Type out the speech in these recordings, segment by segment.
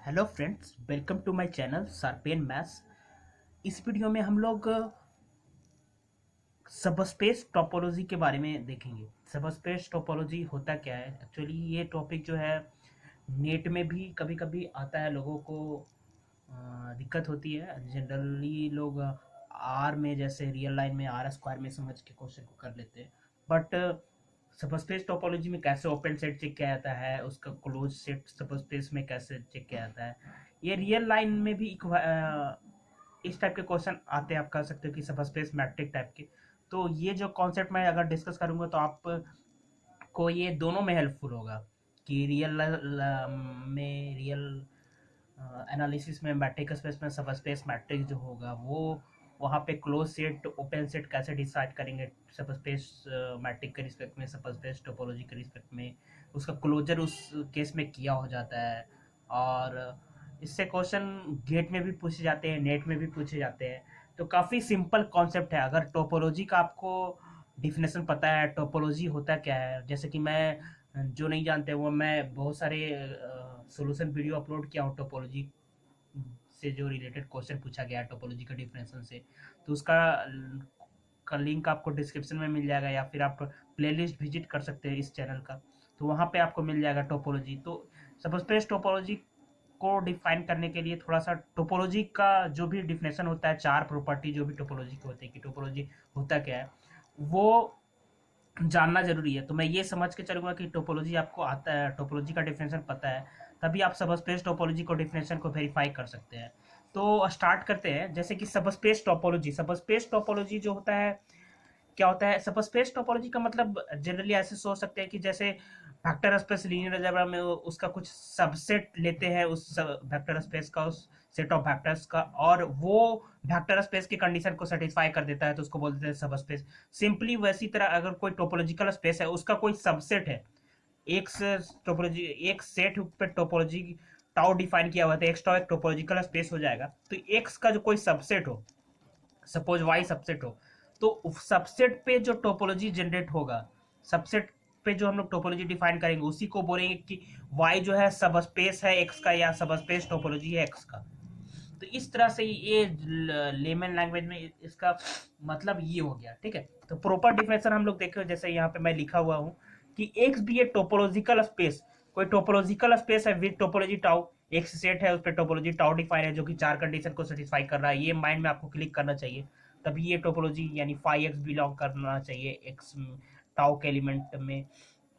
Hello friends, welcome to my channel sharpen maths. इस video में हम लोग सबस्पेस टोपोलॉजी के बारे में देखेंगे। सबस्पेस टोपोलॉजी होता क्या है एक्चुअली। ये टॉपिक जो है नेट में भी कभी कभी आता है, लोगों को दिक्कत होती है। जनरली लोग आर में, जैसे रियल लाइन में आर स्क्वायर में समझ के क्वेश्चन को कर लेते हैं। बट सबस्पेस टोपोलॉजी में कैसे ओपन सेट चेक किया जाता है, उसका क्लोज सेट सबस्पेस में कैसे चेक किया जाता है, ये रियल लाइन में भी इस टाइप के क्वेश्चन आते हैं। आप कह सकते हो कि सबस्पेस मैट्रिक टाइप के। तो ये जो कॉन्सेप्ट मैं अगर डिस्कस करूंगा तो आप को ये दोनों में हेल्पफुल होगा कि रियल एनालिसिस में मैट्रिक स्पेस में सबस्पेस मैट्रिक्स जो होगा वो वहाँ पे क्लोज सेट ओपन सेट कैसे डिसाइड करेंगे सबस्पेस मैट्रिक के रिस्पेक्ट में, सबस्पेस टोपोलॉजी के रिस्पेक्ट में, उसका क्लोजर उस केस में किया हो जाता है। और इससे क्वेश्चन गेट में भी पूछे जाते हैं, नेट में भी पूछे जाते हैं। तो काफ़ी सिंपल कॉन्सेप्ट है। अगर टोपोलॉजी का आपको डिफिनेशन पता है, टोपोलॉजी होता क्या है, जैसे कि मैं जो नहीं जानते वो मैं बहुत सारे सोल्यूशन वीडियो अपलोड किया हूँ टोपोलॉजी से जो रिलेटेड क्वेश्चन पूछा गया है टोपोलॉजी का डिफिनेशन से। तो उसका का लिंक आपको डिस्क्रिप्शन में मिल जाएगा, या फिर आप प्लेलिस्ट विजिट कर सकते हैं इस चैनल का, तो वहाँ पे आपको मिल जाएगा टोपोलॉजी। तो सबस्पेस टोपोलॉजी को डिफाइन करने के लिए थोड़ा सा टोपोलॉजी का जो भी डिफिनेशन होता है, चार प्रॉपर्टी जो भी टोपोलॉजी के होते हैं कि टोपोलॉजी होता क्या है, वो जानना जरूरी है। तो मैं ये समझ के चलूंगा कि टोपोलॉजी आपको आता है, टोपोलॉजी का डिफिनेशन पता है, तभी आप सबस्पेस टोपोलॉजी को डिफिनेशन को वेरीफाई कर सकते हैं। तो स्टार्ट करते हैं। जैसे कि सबस्पेस टोपोलॉजी, सबस्पेस टोपोलॉजी जो होता है क्या होता है। सबस्पेस टोपोलॉजी का मतलब जनरली ऐसे सोच सकते हैं कि जैसे वेक्टर स्पेस लीनियर अलजेब्रा में उसका कुछ सबसेट लेते हैं, उस वेक्टर स्पेस का, उस सेट ऑफ वेक्टर्स का, और वो वेक्टर स्पेस की कंडीशन को सेटिस्फाई कर देता है, तो उसको बोलते हैं सबस्पेस। सिंपली वैसी तरह अगर कोई टोपोलॉजिकल स्पेस है, उसका कोई सबसेट है, एक से टोपोलॉजी, एक सेट पे टोपोलॉजी टाउ डिफाइन किया हुआ था, एक्स टाउ एक टोपोलॉजिकल स्पेस हो जाएगा। तो एक्स का जो कोई सबसेट हो, सपोज वाई सबसेट हो, तो सबसेट पे जो टोपोलॉजी जनरेट होगा, सबसेट पे जो हम लोग टोपोलॉजी डिफाइन करेंगे, उसी को बोलेंगे कि वाई जो है सबस्पेस है एक्स का, या सबस्पेस टोपोलॉजी है एक्स का। तो इस तरह से ये लेमन लैंग्वेज में इसका मतलब ये हो गया। ठीक है, तो प्रॉपर डिफिनेशन हम लोग देखें, जैसे यहाँ पे मैं लिखा हुआ हूँ कि एक्स भी ए टोपोलॉजिकल स्पेस, कोई टोपोलॉजिकल स्पेस है विद टोपोलॉजी टाउ, एक सेट है उस पर टोपोलॉजी टाउ डिफाइन है जो कि चार कंडीशन को सेटिस्फाई कर रहा है। ये माइंड में आपको क्लिक करना चाहिए, तभी ये टोपोलॉजी यानी फाई एक्स बिलोंग करना चाहिए एक्स टाउ के एलिमेंट में,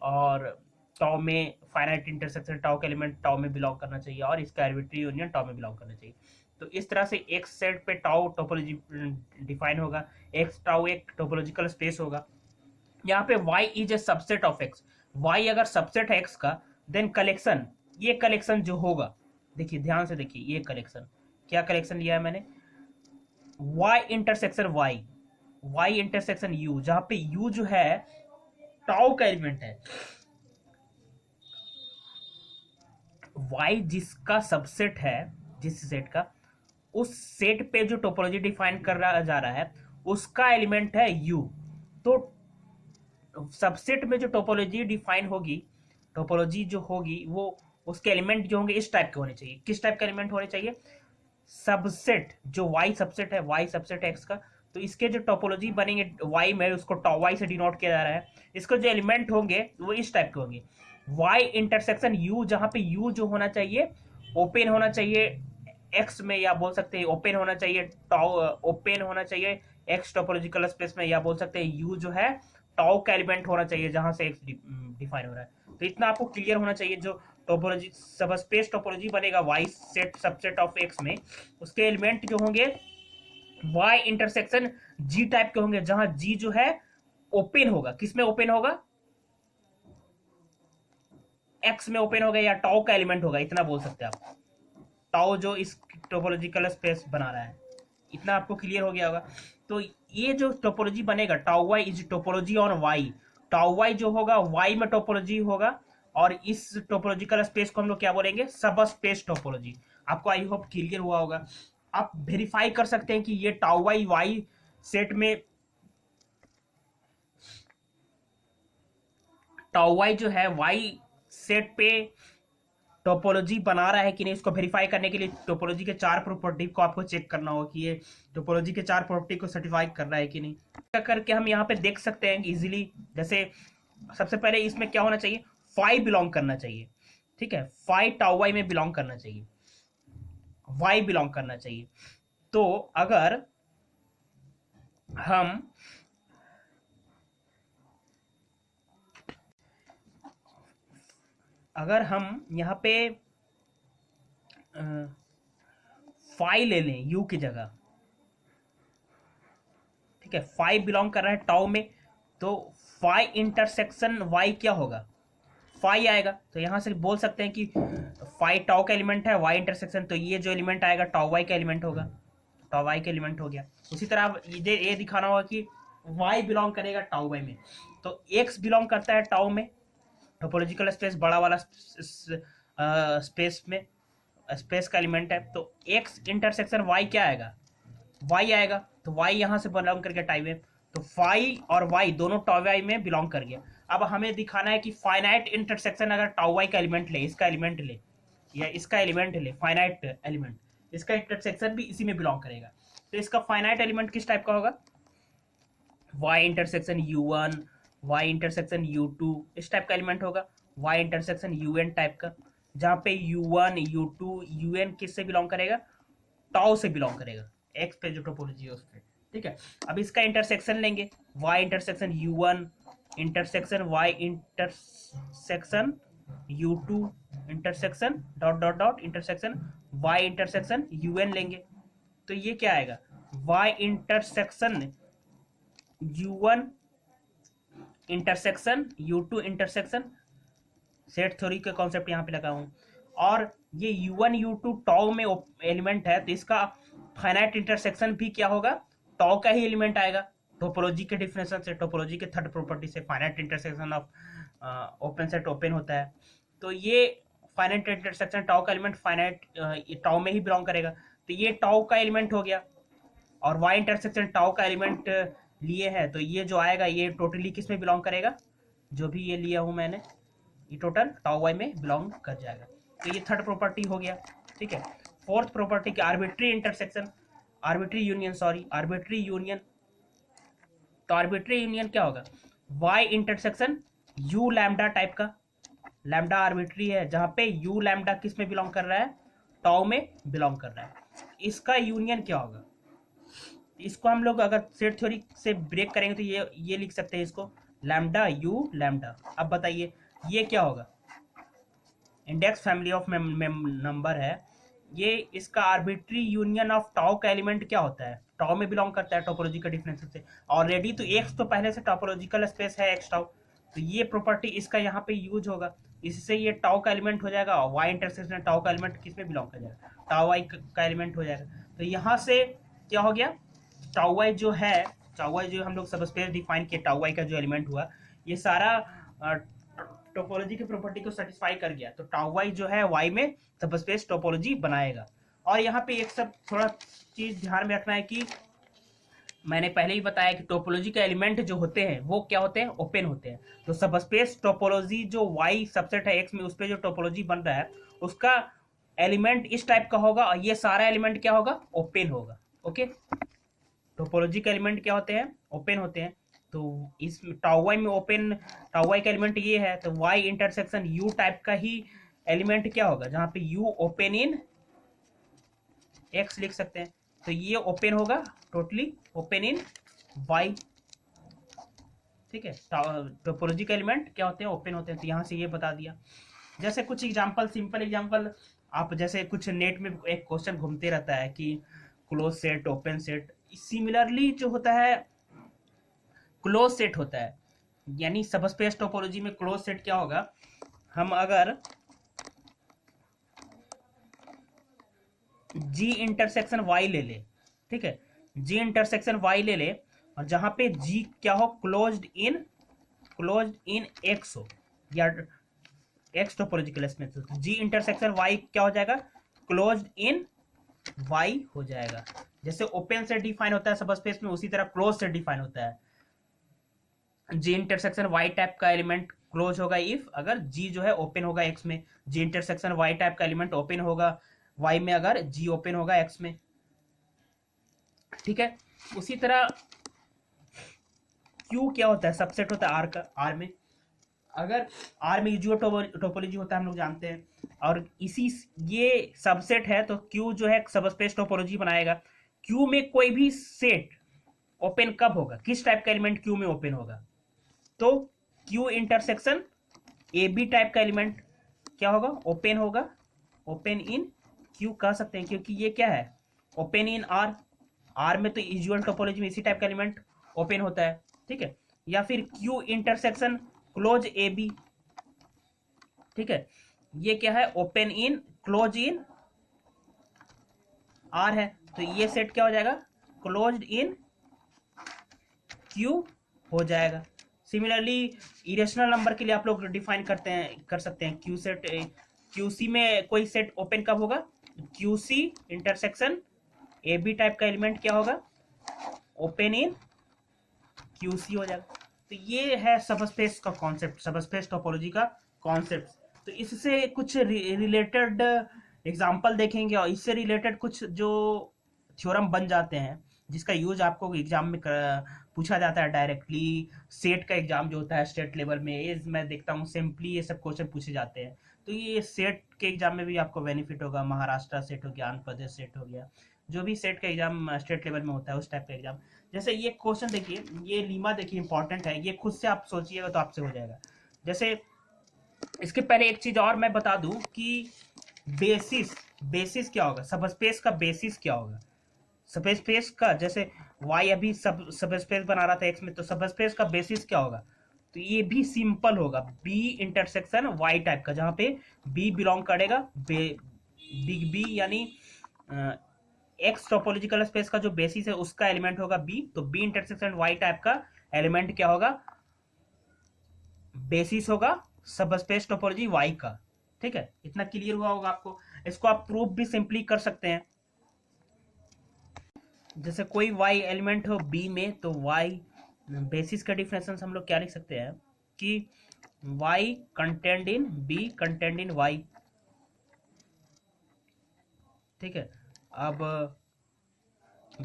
और टाउ में फाइनाइट इंटरसेक्शन टाउ के एलिमेंट टाउ में बिलोंग करना चाहिए, और इसका आर्बिट्री यूनियन टाउ में बिलोंग करना चाहिए। तो इस तरह से एक सेट पे टाउ टोपोलॉजी डिफाइन होगा, एक्स टाउ एक टोपोलॉजिकल स्पेस होगा। यहाँ पे y is a subset of x, y अगर सबसेट है x का, देन कलेक्शन, ये कलेक्शन जो होगा, देखिए ध्यान से देखिए, ये कलेक्शन, क्या कलेक्शन लिया है मैंने, y intersection y, y intersection u, जहां पे u जो है टाउ का एलिमेंट है, y जिसका सबसेट है, जिस सेट का, उस सेट पे जो टोपोलॉजी डिफाइन कर रहा जा रहा है उसका एलिमेंट है u। तो सबसेट में जो टोपोलॉजी डिफाइन होगी, टोपोलॉजी जो होगी वो, उसके एलिमेंट जो होंगे इस टाइप के होने चाहिए। किस टाइप के एलिमेंट होने चाहिए, सबसेट जो y सबसेट है, y सबसेट है x का, तो इसके जो टोपोलॉजी बनेंगे y में, उसको y से डिनोट किया जा रहा है, इसको जो एलिमेंट होंगे वो इस टाइप के होंगे, y इंटरसेक्शन u, जहां पे u जो होना चाहिए ओपन होना चाहिए x में, या बोल सकते हैं ओपन होना चाहिए ओपन होना चाहिए x टोपोलॉजिकल स्पेस में, या बोल सकते हैं u जो है टाउ का एलिमेंट होना चाहिए जहां से x डिफाइन हो रहा है। तो इतना आपको क्लियर होना चाहिए। जो टोपोलॉजी सबस्पेस टोपोलॉजी बनेगा y set subset of x में, उसके एलिमेंट जो होंगे y इंटरसेक्शन g टाइप के होंगे, जहां g जो है ओपन होगा, किसमें ओपन होगा, x में ओपन होगा, या टाउ का एलिमेंट होगा, इतना बोल सकते हैं आप, टाउ जो इस टोपोलॉजिकल स्पेस बना रहा है। इतना आपको क्लियर हो गया होगा। तो ये जो टोपोलॉजी बनेगा tau Y is topology on Y, tau Y जो होगा वाई में टोपोलॉजी होगा, और इस टोपोलॉजिकल स्पेस को हम लोग क्या बोलेंगे, सब स्पेस टोपोलॉजी। आपको आई होप क्लियर हुआ होगा। आप वेरीफाई कर सकते हैं कि ये टाउ वाई वाई सेट में, टाउ वाई जो है वाई सेट पे टोपोलॉजी बना रहा है कि नहीं, इसको वेरीफाई करने के लिए टोपोलॉजी के 4 प्रॉपर्टी को आपको चेक करना होगा कि ये टोपोलॉजी के 4 प्रॉपर्टी को सर्टिफाई कर रहा है कि नहीं। क्या करके हम यहाँ पे देख सकते हैं इजीली। जैसे सबसे पहले इसमें क्या होना चाहिए, फाई बिलोंग करना चाहिए, ठीक है, फाई टाउ वाई में बिलोंग करना चाहिए, वाई बिलोंग करना चाहिए। तो अगर हम यहाँ पे फाई ले लें यू की जगह, ठीक है, फाई बिलोंग कर रहा है टाउ में, तो फाई इंटरसेक्शन वाई क्या होगा, फाई आएगा। तो यहां से बोल सकते हैं कि फाई टाउ का एलिमेंट है, वाई इंटरसेक्शन, तो ये जो एलिमेंट आएगा टाउ वाई का एलिमेंट होगा, टाउ वाई का एलिमेंट हो गया। उसी तरह ये दिखाना होगा कि वाई बिलोंग करेगा टाउ वाई में, तो एक्स बिलोंग करता है टाउ में, टोपोलॉजिकल स्पेस बड़ा वाला स्पेस में, स्पेस का एलिमेंट है, तो एक्स इंटरसेक्शन वाई क्या आएगा, वाई आएगा। तो वाई यहां से बिलोंग करके टाउ में, तो फाई और वाई दोनों टाउ वाई में बिलोंग कर गया। अब हमें दिखाना है कि फाइनाइट इंटरसेक्शन अगर टाउ वाई का एलिमेंट ले, इसका एलिमेंट ले या इसका एलिमेंट ले, फाइनाइट एलिमेंट, इसका इंटरसेक्शन भी इसी में बिलोंग करेगा। तो इसका फाइनाइट एलिमेंट किस टाइप का होगा, Y intersection u1, Y intersection u2, इस टाइप का एलिमेंट होगा, वाई इंटरसेक्शन un टाइप का, जहां पे u1 u2 un किससे बिलोंग करेगा, टाउ से बिलोंग करेगा, एक्स पे जो टोपोलॉजी है उस पे, ठीक है। अब इसका इंटरसेक्शन लेंगे, Y intersection u1 intersection Y intersection u2 intersection dot dot dot intersection Y intersection un लेंगे, तो ये क्या आएगा, Y intersection u1 intersection u2 intersection, set theory के कॉन्सेप्ट यहाँ पे लगा हूँ, और ये u1 u2 टाउ में एलिमेंट है, तो इसका फाइनाइट इंटरसेक्शन भी क्या होगा, टाउ का ही एलिमेंट आएगा। टोपोलॉजी के डिफिनेशन से, टोपोलॉजी के थर्ड प्रॉपर्टी से finite intersection of open set open होता है, तो ये फाइनाइट इंटरसेक्शन टाउ का एलिमेंट फाइनाइट टाउ में ही बिलोंग करेगा, तो ये टाउ का एलिमेंट हो गया। और वाई इंटरसेक्शन टाउ का एलिमेंट लिए है, तो ये जो आएगा ये टोटली किस में बिलोंग करेगा, जो भी ये लिया हूं मैंने, ये टोटल टाउ वाई में बिलोंग कर जाएगा। तो ये थर्ड प्रॉपर्टी हो गया, ठीक है। फोर्थ प्रॉपर्टी की arbitrary intersection, arbitrary union, sorry arbitrary union, तो आर्बिट्री यूनियन क्या होगा, Y intersection U lambda type का, लैम्डा आर्बिट्री है, जहां पे यू लैम्डा किस में बिलोंग कर रहा है, टाउ में बिलोंग कर रहा है, इसका यूनियन क्या होगा। इसको हम लोग अगर सेट थ्योरी से ब्रेक करेंगे तो ये लिख सकते हैं इसको, लैम्डा यू लैम्डा। अब बताइए ये क्या होगा, इंडेक्स फैमिली ऑफ नंबर है ये, इसका आर्बिट्री यूनियन ऑफ टाउ का एलिमेंट क्या होता है, टाउ में बिलोंग करता है टोपोलॉजी का डिफरेंस से ऑलरेडी, तो एक्स तो पहले से टोपोलॉजिकल स्पेस है एक्स टाउ, तो ये प्रॉपर्टी इसका यहाँ पे यूज होगा, इससे ये टाउ का एलिमेंट हो जाएगा, और वाई इंटरसेक्शन टाउ का एलिमेंट किस में बिलोंग कर जाएगा, टाउ वाई का एलिमेंट हो जाएगा। तो यहाँ से क्या हो गया, टाउ वाई जो है, टाउ वाई जो हम लोग सब स्पेस डिफाइन किया, टाउ वाई का जो एलिमेंट हुआ, ये सारा टोपोलॉजी की प्रॉपर्टी को सेटिस्फाई कर गया, तो टाउ वाई जो है वाई में सब स्पेस टोपोलॉजी बनाएगा। और यहाँ पे एक सब थोड़ा चीज ध्यान में रखना है कि मैंने पहले ही बताया कि टोपोलॉजी के एलिमेंट जो होते हैं वो क्या होते हैं, ओपन होते हैं। तो सब स्पेस टोपोलॉजी जो वाई सबसेट है एक्स में, उस पर जो टोपोलॉजी बन रहा है उसका एलिमेंट इस टाइप का होगा, और ये सारा एलिमेंट क्या होगा, ओपन होगा। ओके, टोपोलॉजी के एलिमेंट क्या होते हैं, ओपन होते हैं। तो इस टाउ वाई में ओपन, टाउ वाई का एलिमेंट ये है, तो वाई इंटरसेक्शन यू टाइप का ही एलिमेंट क्या होगा, जहां पे यू ओपन इन एक्स लिख सकते हैं, तो ये ओपन होगा, टोटली ओपन इन वाई, ठीक है। टोपोलॉजी के एलिमेंट क्या होते हैं, ओपन होते हैं, तो यहां से ये बता दिया। जैसे कुछ एग्जांपल, सिंपल एग्जांपल, आप जैसे कुछ नेट में एक क्वेश्चन घूमते रहता है कि close set open set, similarly जो होता है क्लोज सेट होता है, यानी सबस्पेस टोपोलॉजी में क्लोज सेट क्या होगा, हम अगर जी इंटरसेक्शन वाई ले ले, ठीक है, जी इंटरसेक्शन वाई ले ले, और जहां पे जी क्या हो, क्लोज्ड इन एक्स हो, या X topological space, G intersection Y क्या हो जाएगा, क्लोज्ड इन वाई हो जाएगा। जैसे ओपन से डिफाइन होता है सबस्पेस में, उसी तरह क्लोज से डिफाइन होता है। जी इंटरसेक्शन वाई टाइप का एलिमेंट क्लोज होगा इफ अगर जी जो है ओपन होगा एक्स में, जी इंटरसेक्शन वाई टाइप का एलिमेंट ओपन होगा वाई में अगर जी ओपन होगा एक्स में, ठीक है। उसी तरह क्यू क्या होता है, सबसेट होता है आर का, आर में अगर आर में यूजुअल टोपोलॉजी होता है हम लोग जानते हैं, और इसी ये सबसेट है तो क्यू जो है सबस्पेस टोपोलॉजी बनाएगा। क्यू में कोई भी सेट ओपन कब होगा, किस टाइप का एलिमेंट क्यू में ओपन होगा, तो Q intersection A B type का एलिमेंट क्या होगा, ओपन होगा, ओपन इन क्यू कह सकते हैं क्योंकि ये क्या है, ओपन इन आर, आर में तो यूजुअल टोपोलॉजी में इसी टाइप का एलिमेंट ओपन होता है, ठीक है। या फिर Q intersection closed A B, ठीक है, ये क्या है, open in closed in R है, तो ये सेट क्या हो जाएगा, क्लोज्ड इन क्यू हो जाएगा। सिमिलरली इरेशनल नंबर के लिए आप लोग डिफाइन करते हैं, कर सकते हैं क्यू सेट, क्यूसी में कोई सेट ओपन कब होगा, Q C intersection A B type का एलिमेंट क्या होगा, ओपन इन क्यूसी हो जाएगा। तो ये है सबस्पेस का कॉन्सेप्ट, सबस्पेस टोपोलॉजी का कॉन्सेप्ट। तो इससे कुछ रिलेटेड एग्जांपल देखेंगे और इससे रिलेटेड कुछ जो थ्योरम बन जाते हैं जिसका यूज आपको एग्जाम में पूछा जाता है डायरेक्टली। सेट का एग्जाम जो होता है स्टेट लेवल में, ये मैं देखता हूँ सिंपली ये सब क्वेश्चन पूछे जाते हैं, तो ये सेट के एग्जाम में भी आपको बेनिफिट होगा। महाराष्ट्र सेट हो गया, आंध्र प्रदेश सेट हो गया, जो भी सेट का एग्जाम स्टेट लेवल में होता है उस टाइप का एग्जाम। जैसे ये क्वेश्चन देखिए, ये लीमा देखिए इंपॉर्टेंट है, ये खुद से आप सोचिएगा तो आपसे हो जाएगा। जैसे इसके पहले एक चीज और मैं बता दूं कि बेसिस, बेसिस क्या होगा, सबस्पेस का बेसिस क्या होगा, सबस्पेस का, जैसे y अभी सबस्पेस बना रहा था x में, तो सबस्पेस का बेसिस क्या होगा, तो ये भी सिंपल होगा, b इंटरसेक्शन y टाइप का, जहां पे b बिलोंग करेगा बिग बी, यानी एक्स टोपोलॉजिकल स्पेस का जो बेसिस है उसका एलिमेंट होगा b, तो b इंटरसेक्शन y टाइप का एलिमेंट क्या होगा, बेसिस होगा सबस्पेस टोपोलॉजी y का, ठीक है। इतना क्लियर हुआ होगा आपको। इसको आप प्रूफ भी सिंपली कर सकते हैं। जैसे कोई y एलिमेंट हो b में, तो y बेसिस का डिफरेंस हम लोग क्या लिख सकते हैं कि y कंटेंड इन b कंटेंड इन y, ठीक है। अब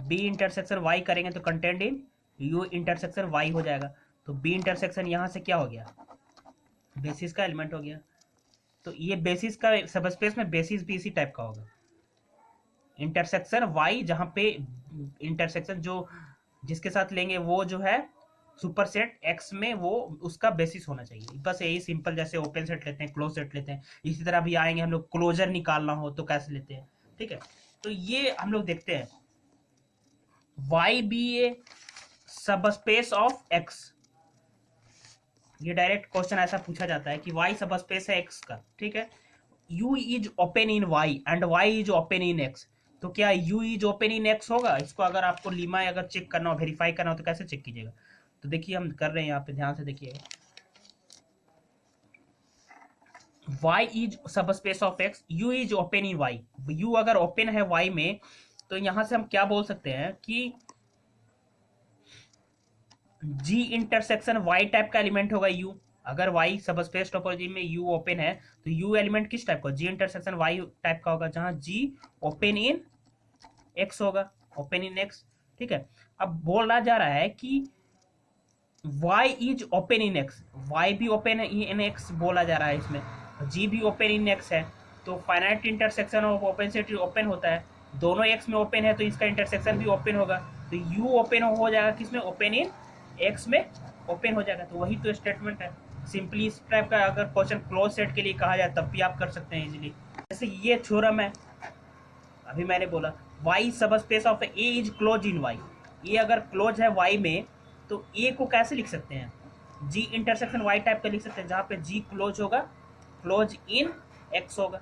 b इंटरसेक्शन y करेंगे तो कंटेंड इन u इंटरसेक्शन y हो जाएगा, तो b इंटरसेक्शन यहां से क्या हो गया, बेसिस का एलिमेंट हो गया। तो ये बेसिस का सबस्पेस में बेसिस भी इसी टाइप का होगा, इंटरसेक्शन y, जहां पे इंटरसेक्शन जो जिसके साथ लेंगे वो जो है सुपर सेट x में, वो उसका बेसिस होना चाहिए। बस यही सिंपल, जैसे ओपन सेट लेते हैं, क्लोज सेट लेते हैं, इसी तरह भी आएंगे हम लोग क्लोजर निकालना हो तो कैसे लेते हैं, ठीक है। तो ये हम लोग देखते हैं y be a subspace of x, ये डायरेक्ट क्वेश्चन ऐसा पूछा जाता है कि y सबस्पेस है x का, ठीक है। u is open in y and y is open in x, तो क्या u is open in x होगा। इसको अगर आपको लीमा अगर चेक करना हो, वेरीफाई करना हो, तो कैसे चेक कीजिएगा, तो देखिए हम कर रहे हैं यहाँ पे, ध्यान से देखिएगा, y is subspace of x, u is open in y, u अगर ओपन है y में, तो यहां से हम क्या बोल सकते हैं कि g इंटरसेक्शन y टाइप का एलिमेंट होगा u। अगर y सबस्पेस टोपोलॉजी में u ओपन है तो u एलिमेंट किस टाइप का, g इंटरसेक्शन y टाइप का होगा, जहां g ओपन इन x होगा, ओपन इन x, ठीक है। अब बोला जा रहा है कि y is open in x, y भी ओपन इन x बोला जा रहा है इसमें, g भी ओपन इन x है, तो finite intersection of open set open होता है, दोनों x में ओपन है तो इसका इंटरसेक्शन भी ओपन होगा, तो u ओपन हो जाएगा किसमें, ओपन इन x में ओपन हो जाएगा। तो वही तो स्टेटमेंट है। सिंपली इस टाइप का अगर क्वेश्चन क्लोज सेट के लिए कहा जाए तब भी आप कर सकते हैं इजीली। जैसे ये थ्योरम है, अभी मैंने बोला y subspace of a is close in y, ये अगर क्लोज है y में तो a को कैसे लिख सकते हैं, g इंटरसेक्शन y टाइप का लिख सकते हैं, जहाँ पे g क्लोज होगा, क्लोज इन x होगा,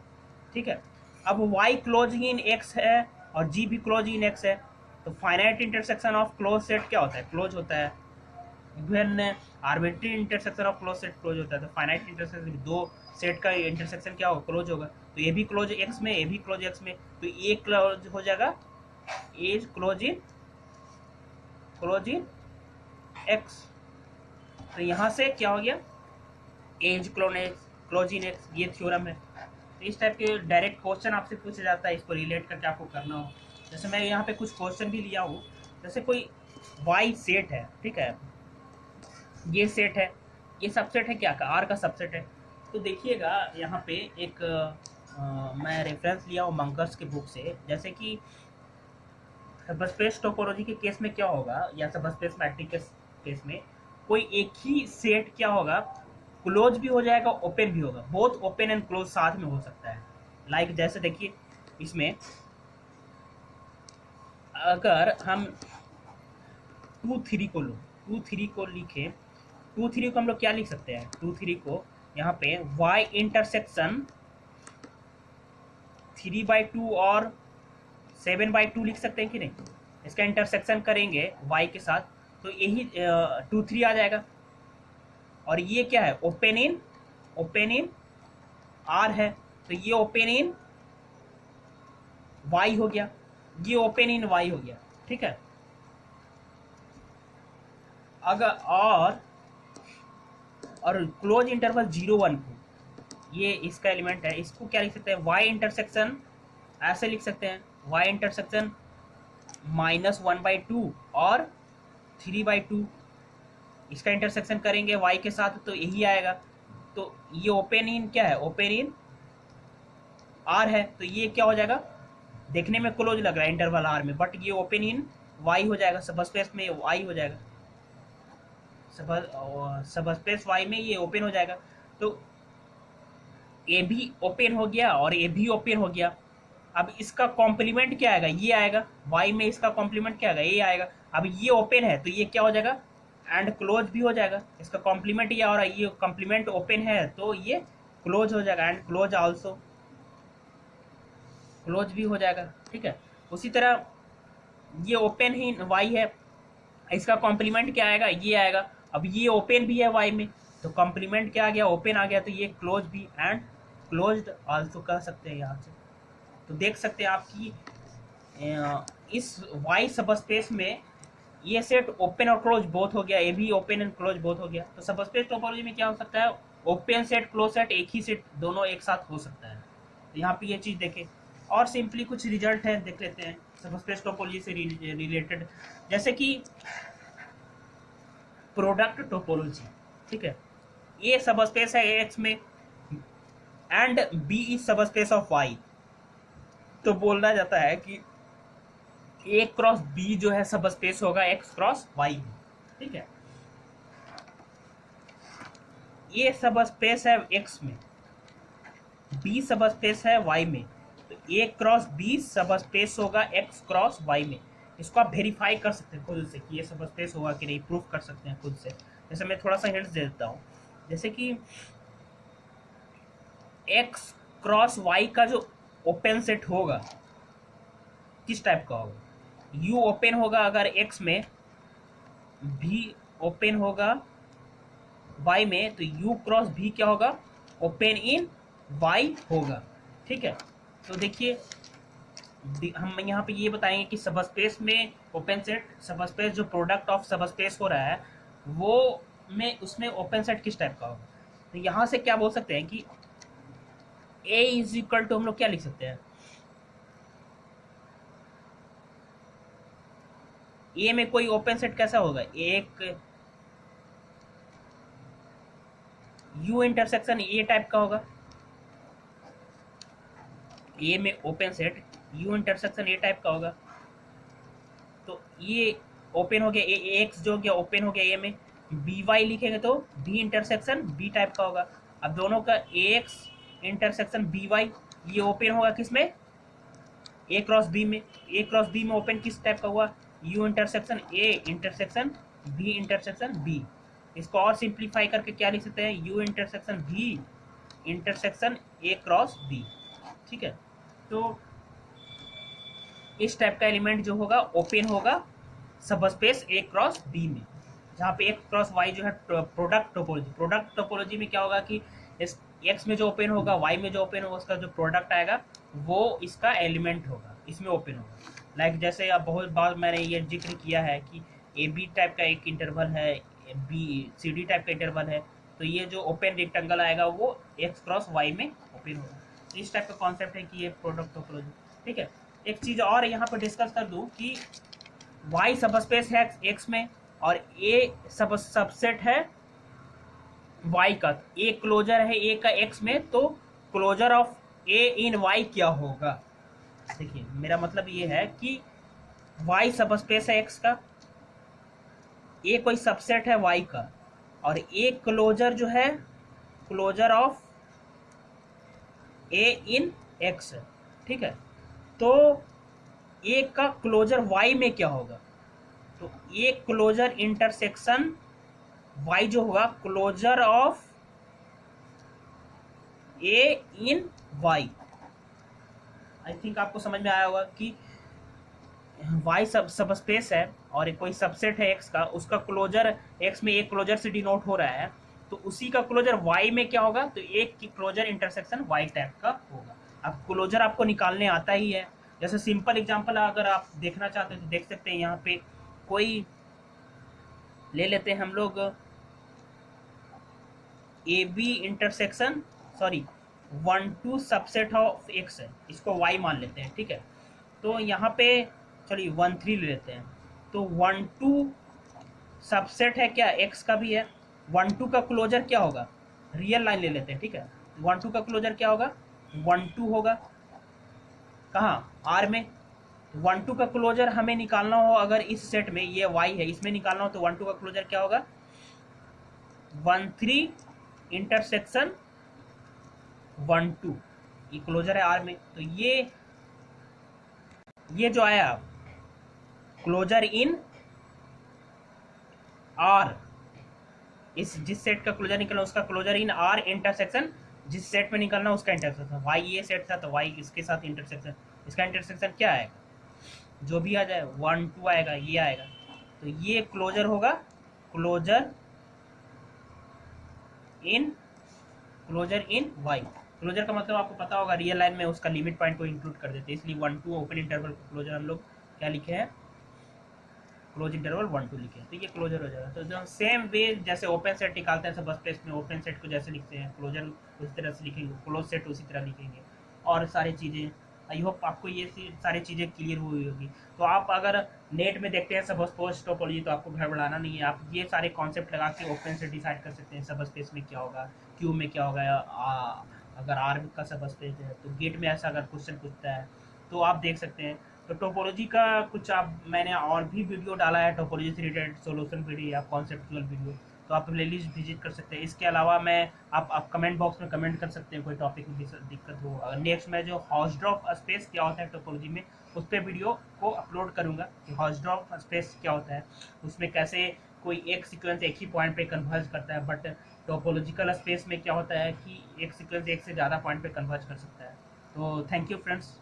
ठीक है। अब y क्लोज इन x है और g भी क्लोज इन x है, तो finite intersection of close set क्या होता है, क्लोज होता है। Even arbitrary intersection of close set close होता है, तो फाइनाइट इंटरसेक्शन दो सेट का इंटरसेक्शन क्या होगा, क्लोज होगा, तो ये भी क्लोज x में, ये भी क्लोज x में, तो ये क्लोज हो जाएगा, ए क्लोज इन x, तो यहां से क्या हो गया, एज क्लोजिनेक्स ये थ्योरम है। तो इस टाइप के डायरेक्ट क्वेश्चन आपसे पूछा जाता है, इसको रिलेट करके आपको करना हो। जैसे मैं यहाँ पे कुछ क्वेश्चन भी लिया हूँ, जैसे कोई वाई सेट है, ठीक है, ये सेट है, ये सबसेट है क्या का, आर का सबसेट है। तो देखिएगा यहाँ पे एक मैं रेफरेंस लिया हूँ मंकर्स के बुक से, जैसे कि सबस्पेस टोपोलॉजी के केस में क्या होगा, या सबस्पेस मैट्रिक के केस में कोई एक ही सेट क्या होगा, क्लोज भी हो जाएगा, ओपन भी होगा, बोथ ओपन एंड क्लोज साथ में हो सकता है। लाइक जैसे देखिए इसमें अगर हम 2 3 को लो, 2 3 को लिखे, 2 3 को हम लोग क्या लिख सकते हैं, 2 3 को यहाँ पे y इंटरसेक्शन 3/2 और 7/2 लिख सकते हैं कि नहीं। इसका इंटरसेक्शन करेंगे y के साथ तो यही 2 3 आ जाएगा। और ये क्या है, ओपन इन r है, तो ये ओपन इन y हो गया, ये ओपन इन y हो गया, ठीक है। अगर और क्लोज इंटरवल 0 1 को, ये इसका एलिमेंट है, इसको क्या लिख सकते हैं, y इंटरसेक्शन ऐसे लिख सकते हैं, y इंटरसेक्शन -1/2 और 3/2, इसका इंटरसेक्शन करेंगे y के साथ तो यही आएगा। तो ये ओपन इन क्या है, ओपन इन r है, तो ये क्या हो जाएगा, देखने में क्लोज लग रहा है इंटरवल r में, बट ये ओपन इन y हो जाएगा, सबस्पेस में y हो जाएगा, सबस्पेस y में ये ओपन हो जाएगा। तो ए भी ओपन हो गया और ए भी ओपन हो गया। अब इसका कॉम्प्लीमेंट क्या आएगा, ये आएगा, y में इसका कॉम्प्लीमेंट क्या आएगा, ये आएगा। अब ये ओपन है तो ये क्या हो जाएगा, एंड क्लोज भी हो जाएगा, इसका कॉम्प्लीमेंट ये, और ये कॉम्प्लीमेंट ओपन है तो ये क्लोज हो जाएगा, एंड क्लोज आल्सो क्लोज भी हो जाएगा, ठीक है। उसी तरह ये ओपन ही y है, इसका कॉम्प्लीमेंट क्या आएगा, ये आएगा। अब ये ओपन भी है y में, तो कॉम्प्लीमेंट क्या आ गया, ओपन आ गया, तो ये क्लोज भी एंड क्लोज्ड आल्सो कह सकते हैं यहाँ से। तो देख सकते हैं आप कि इस y सबस्पेस में ये सेट ओपन और क्लोज बोथ हो गया, ए भी ओपन एंड क्लोज बोथ हो गया। तो सबस्पेस टोपोलॉजी में क्या हो सकता है, ओपन सेट क्लोज सेट एक ही सेट दोनों एक साथ हो सकता है। तो यहाँ पे ये चीज़ देखें, और सिंपली कुछ रिजल्ट है देख लेते हैं सबस्पेस टोपोलॉजी से रिलेटेड, जैसे कि प्रोडक्ट टोपोलॉजी, ठीक है। ये सबस्पेस है एक्स में and B is subspace of Y, तो बोलना जाता है कि ए क्रॉस बी जो है सबस्पेस होगा एक्स क्रॉस वाई में, ठीक है। ये सबस्पेस है एक्स में, बी सबस्पेस है वाई में, तो ए क्रॉस बी सबस्पेस होगा एक्स क्रॉस वाई में। इसको आप वेरीफाई कर सकते हैं खुद से कि ये सबस्पेस होगा कि नहीं, प्रूफ कर सकते हैं खुद से। जैसे मैं थोड़ा सा हिंट्स दे देता हूँ, जैसे कि एक्स क्रॉस वाई का जो ओपन सेट होगा किस टाइप का होगा, यू ओपन होगा अगर एक्स में, भी ओपन होगा वाई में, तो यू क्रॉस भी क्या होगा, ओपन इन वाई होगा, ठीक है। तो देखिए हम यहाँ पे ये बताएंगे कि सबस्पेस में ओपन सेट, सबस्पेस जो प्रोडक्ट ऑफ सबस्पेस हो रहा है वो में उसमें ओपन सेट किस टाइप का होगा। तो यहाँ से क्या बोल सकते हैं कि A इज इक्वल टू, हम लोग क्या लिख सकते हैं, ए में कोई ओपन सेट कैसा होगा, एक यू इंटरसेक्शन ए टाइप का होगा, ए में open set you intersection A type का होगा। तो ये ओपन हो गया, ए एक्स जो गया ओपन हो गया ए में, बी वाई लिखेंगे तो बी इंटरसेक्शन बी टाइप का होगा। अब दोनों का A X intersection B Y, ये ओपन होगा किसमें, ए क्रॉस बी में, ए क्रॉस बी में ओपन किस टाइप का हुआ, U intersection A intersection B intersection B. इसको और सिंप्लीफाई करके क्या लिख सकते हैं, U intersection B intersection A cross B, ठीक है। तो इस टाइप का एलिमेंट जो होगा ओपन होगा सबस्पेस ए क्रॉस बी में, जहाँ पे एक्स क्रॉस वाई जो है प्रोडक्ट टोपोलॉजी। प्रोडक्ट टोपोलॉजी में क्या होगा कि इस एक्स में जो ओपन होगा, वाई में जो ओपन होगा, उसका जो प्रोडक्ट आएगा वो इसका एलिमेंट होगा, इसमें ओपन होगा। लाइक जैसे अब बहुत बार मैंने ये जिक्र किया है कि ए बी टाइप का एक इंटरवल है, बी सी डी टाइप का इंटरवल है, तो ये जो ओपन रेक्टेंगल आएगा वो एक्स क्रॉस वाई में ओपन होगा। तो इस टाइप का कॉन्सेप्ट है कि ये प्रोडक्ट टोपोलॉजी। ठीक है, एक चीज़ और यहाँ पर डिस्कस कर दूँ कि वाई सबस्पेस है एक्स में और ए सबसेट है वाई का। ए क्लोजर है ए का एक्स में, तो closure of A in Y क्या होगा। देखिए मेरा मतलब ये है कि वाई सबस्पेस है एक्स का, ए कोई सबसेट है वाई का, और ए क्लोजर जो है closure of A in X है। ठीक है, तो ए का क्लोजर वाई में क्या होगा, तो ए क्लोजर इंटरसेक्शन वाई जो होगा closure of A in Y. I think आपको समझ में आया होगा कि वाई सबस्पेस है और एक कोई सबसेट है एक्स का, उसका क्लोजर एक्स में एक क्लोजर से डिनोट हो रहा है, तो उसी का क्लोजर वाई में क्या होगा, तो एक की क्लोजर इंटरसेक्शन वाई टाइप का होगा। अब क्लोजर आपको निकालने आता ही है। जैसे सिंपल एग्जांपल अगर आप देखना चाहते हैं तो देख सकते हैं, यहाँ पे कोई ले लेते हैं हम लोग A B intersection 1 2 subset of X है, इसको वाई मान लेते हैं। ठीक है, तो यहाँ पे चलिए 1 3 ले लेते हैं, तो 1 2 सबसेट है क्या एक्स का भी है। 1 2 का क्लोजर क्या होगा, रियल लाइन ले लेते हैं। ठीक है, 1 2 का क्लोजर क्या होगा, 1 2 होगा कहाँ आर में। 1 2 का क्लोजर हमें निकालना हो अगर इस सेट में, ये वाई है, इसमें निकालना हो तो 1 2 का क्लोजर क्या होगा, 1 3 इंटरसेक्शन 1 2, ये क्लोजर है आर में। तो ये जो आया क्लोजर इन आर, इस जिस सेट का क्लोजर निकलना उसका क्लोजर इन आर इंटरसेक्शन जिस सेट में निकलना उसका इंटरसेक्शन। वाई ये सेट था तो वाई इसके साथ इंटरसेक्शन, इसका इंटरसेक्शन क्या आएगा, जो भी आ जाए 1 2 आएगा, ये आएगा। तो ये क्लोजर होगा क्लोजर इन वाई। क्लोजर का मतलब आपको पता होगा, रियल लाइन में उसका लिमिट पॉइंट को इंक्लूड कर देते हैं, इसलिए 1 2 ओपन इंटरवल क्लोजर हम लोग क्या लिखे हैं, क्लोज इंटरवल 1 2 लिखे हैं, तो ये क्लोजर हो जाएगा। तो जो सेम वे जैसे ओपन सेट निकालते हैं सब स्पेस में, ओपन सेट को जैसे लिखते हैं क्लोजर उसी तरह से लिखेंगे, क्लोज सेट उसी तरह लिखेंगे, और सारी चीज़ें। आई होप आपको ये सारी चीज़ें क्लियर हुई होगी। तो आप अगर नेट में देखते हैं सब स्पेस टोपोलॉजी तो आपको घबराना नहीं है, आप ये सारे कॉन्सेप्ट लगा के ओपन सेट डिसाइड कर सकते हैं सब स्पेस में क्या होगा, क्यू में क्या होगा, अगर आर का सब स्पेस है तो गेट में ऐसा अगर क्वेश्चन पूछता है तो आप देख सकते हैं। तो टोपोलॉजी का कुछ आप मैंने और भी वीडियो डाला है टोपोलॉजी से रिलेटेड, सोल्यूशन वीडियो या कॉन्सेप्चुअल वीडियो, तो आप प्लेलिस्ट विजिट कर सकते हैं। इसके अलावा मैं आप कमेंट बॉक्स में कमेंट कर सकते हैं कोई टॉपिक में दिक्कत हो। नेक्स्ट मैं जो हाउसड्रॉप स्पेस क्या होता है टोपोलॉजी में उस पर वीडियो को अपलोड करूँगा कि हाउसड्रॉप स्पेस क्या होता है, उसमें कैसे कोई एक सीक्वेंस एक ही पॉइंट पे कन्वर्ज करता है, बट टोपोलॉजिकल स्पेस में क्या होता है कि एक सीक्वेंस एक से ज़्यादा पॉइंट पे कन्वर्ज कर सकता है। तो थैंक यू फ्रेंड्स।